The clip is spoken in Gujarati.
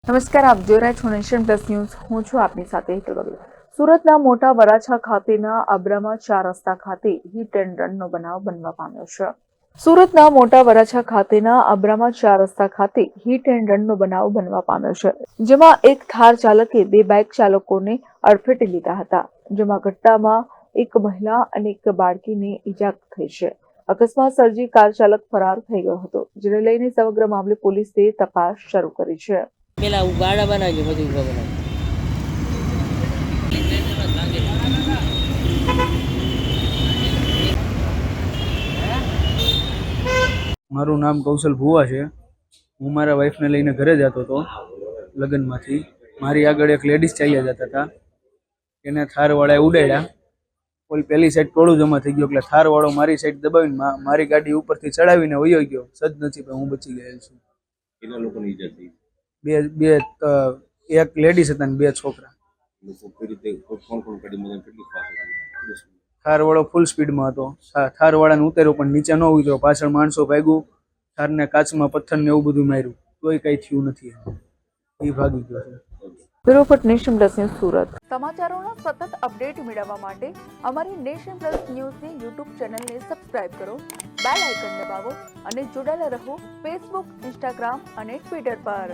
નમસ્કાર, આપ જોઈ રહ્યા છો નેશન પ્લસ ન્યૂઝ. હું છું આપની સાથે હેતલ વગેરે. સુરતના મોટા વરાછા ખાતેના અબ્રામા 4 રસ્તા ખાતે હિટ એન્ડ રનનો બનાવ બનવા પામ્યો છે. સુરતના મોટા વરાછા ખાતેના અબ્રામા 4 રસ્તા ખાતે હિટ એન્ડ રનનો બનાવ બનવા પામ્યો છે, જેમાં એક થાર ચાલકે 2 બાઇક ચાલકોને અડફેટે લીધા હતા, જેમાં ઘટનામાં એક મહિલા અને એક બાળકીને ઈજા થઈ છે. અકસ્માત સર્જી કાર ચાલક ફરાર થઈ ગયો હતો, જેને લઈને સમગ્ર મામલે પોલીસે તપાસ શરૂ કરી છે. પેલા ગાડા બનાવજો, બધું બનાવજો. મારું નામ કૌશલ ભુવા છે. હું મારા વાઈફને લઈને ઘરે જતો હતો લગ્નમાંથી. મારી આગળ એક લેડીઝ ચાલ્યા જતા હતા, એને થારવાળાએ ઉડાડ્યા. પેલી સાઈડ ટોળું જમા થઈ ગયું, એટલે થારવાળો મારી સાઈડ દબાવીને મારી ગાડી ઉપરથી ચડાવીને વયો ગયો. સદનસીબે હું બચી ગયેલ છું. કેટલા લોકોની ઈજા થઈ? એક લેડીઝ હતા ને 2 છોકરા. થારવાળો ફૂલ સ્પીડમાં હતો. થારવાળાને ઉતાર્યો પણ નીચે ન ઉતર્યો. પાછળ માણસો ભાગ્યું, થારને કાચમાં પથ્થર ને એવું બધું માર્યું, તોય કઈ થયું નથી. એ ભાગી ગયો છે. Bureau for Nation Plus News Surat. સમાચારોના સતત અપડેટ મેળવવા માટે અમારી નેશન પ્લસ ન્યૂઝની યુટ્યુબ ચેનલને સબસ્ક્રાઇબ કરો, બેલ આઇકન દબાવો અને જોડાયેલા રહો ફેસબુક, ઇન્સ્ટાગ્રામ અને ટ્વિટર પર.